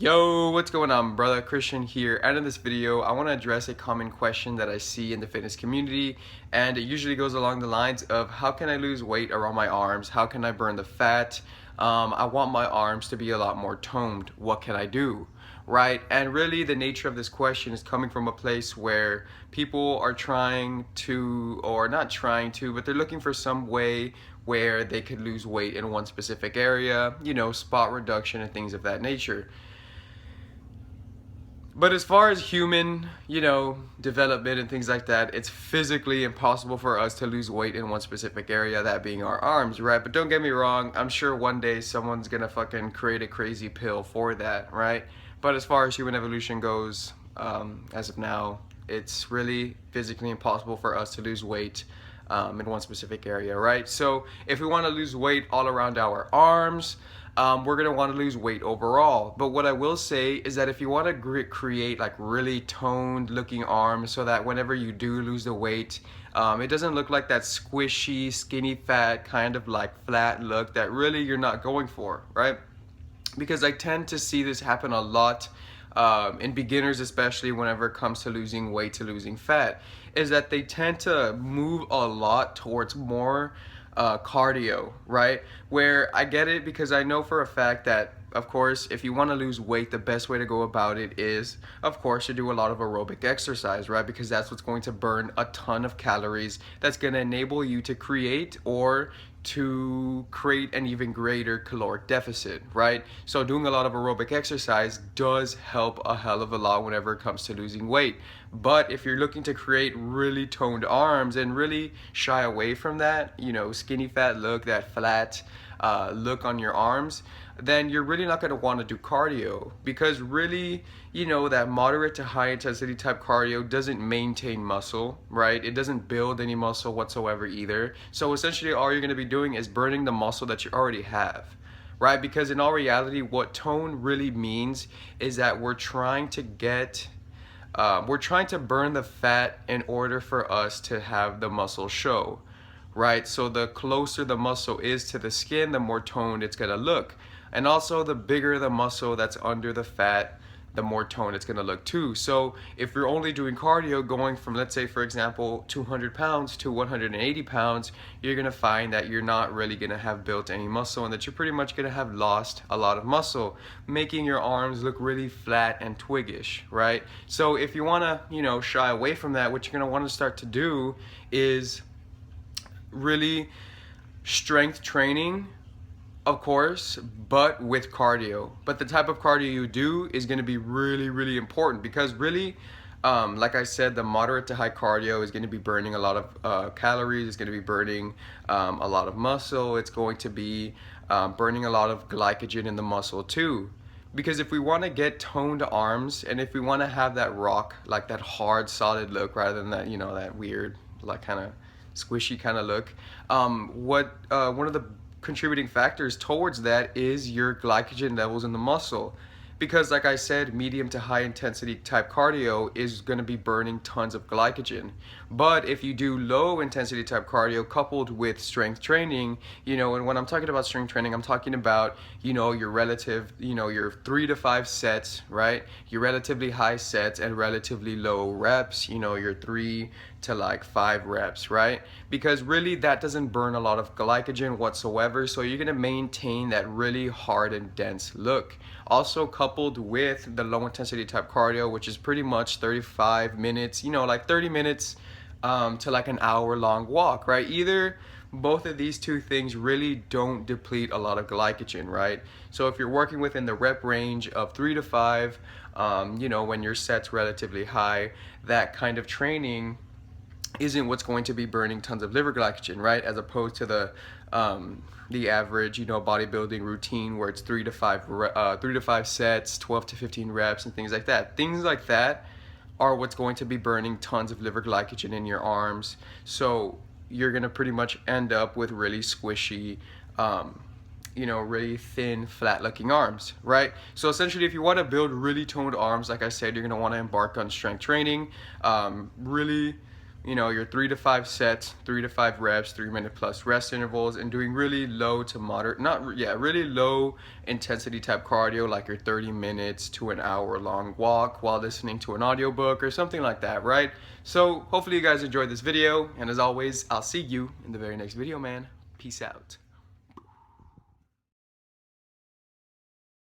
Yo, what's going on, brother? Christian here, and in this video I want to address a common question that I see in the fitness community, and it usually goes along the lines of how can I lose weight around my arms? How can I burn the fat? I want my arms to be a lot more toned. What can I do? Right? And really the nature of this question is coming from a place where people are trying to, or not trying to, but they're looking for some way where they could lose weight in one specific area, spot reduction and things of that nature. But as far as human, development and things like that, it's physically impossible for us to lose weight in one specific area, that being our arms, right? But don't get me wrong, I'm sure one day someone's gonna fucking create a crazy pill for that, right? But as far as human evolution goes, as of now, it's really physically impossible for us to lose weight in one specific area, right? So if we want to lose weight all around our arms, we're going to want to lose weight overall. But what I will say is that if you want to create like really toned looking arms so that whenever you do lose the weight, it doesn't look like that squishy, skinny fat kind of like flat look that really you're not going for, right? Because I tend to see this happen a lot in beginners, especially whenever it comes to losing weight, to losing fat, is that they tend to move a lot towards more cardio, right? Where I get it, because I know for a fact that, of course, if you want to lose weight, the best way to go about it is, of course, to do a lot of aerobic exercise, right? Because that's what's going to burn a ton of calories. That's going to enable you to create an even greater caloric deficit, right? So doing a lot of aerobic exercise does help a hell of a lot whenever it comes to losing weight. But if you're looking to create really toned arms and really shy away from that, skinny fat look, that flat look on your arms, then you're really not going to want to do cardio, because really, that moderate to high intensity type cardio doesn't maintain muscle, right? It doesn't build any muscle whatsoever either. So essentially all you're going to be doing is burning the muscle that you already have, right? Because in all reality, what tone really means is that we're trying to burn the fat in order for us to have the muscle show, right? So the closer the muscle is to the skin, the more toned it's gonna look. And also the bigger the muscle that's under the fat, the more toned it's gonna look too. So if you're only doing cardio, going from, let's say for example, 200 pounds to 180 pounds, you're gonna find that you're not really gonna have built any muscle, and that you're pretty much gonna have lost a lot of muscle, making your arms look really flat and twiggish, right? So if you wanna, shy away from that, what you're gonna wanna start to do is really strength training, of course, but with cardio. But the type of cardio you do is going to be really, really important, because really, like I said, the moderate to high cardio is going to be burning a lot of calories. It's going to be burning a lot of muscle. It's going to be burning a lot of glycogen in the muscle too. Because if we want to get toned arms, and if we want to have that rock, like that hard, solid look, rather than that, that weird, like kind of squishy kind of look, one of the contributing factors towards that is your glycogen levels in the muscle. Because like I said, medium to high intensity type cardio is going to be burning tons of glycogen. But if you do low intensity type cardio coupled with strength training, and when I'm talking about strength training, I'm talking about, your relative, your 3 to 5 sets, right? Your relatively high sets and relatively low reps, your 3 to like 5 reps, right? Because really that doesn't burn a lot of glycogen whatsoever. So you're going to maintain that really hard and dense look. Also coupled with the low intensity type cardio, which is pretty much 35 minutes, like 30 minutes to like an hour long walk, right? Both of these two things really don't deplete a lot of glycogen, right? So if you're working within the rep range of 3 to 5, when your set's relatively high, that kind of training isn't what's going to be burning tons of liver glycogen, right? As opposed to the average, bodybuilding routine where it's 3 to 5 sets, 12 to 15 reps, and things like that. Things like that are what's going to be burning tons of liver glycogen in your arms. So you're gonna pretty much end up with really squishy, really thin, flat-looking arms, right? So essentially, if you want to build really toned arms, like I said, you're gonna want to embark on strength training, really you know, your 3 to 5 sets, 3 to 5 reps, 3-minute plus rest intervals, and doing really low to moderate, really low intensity type cardio, like your 30 minutes to an hour long walk while listening to an audiobook or something like that, right? So hopefully you guys enjoyed this video, and as always, I'll see you in the very next video, man. Peace out.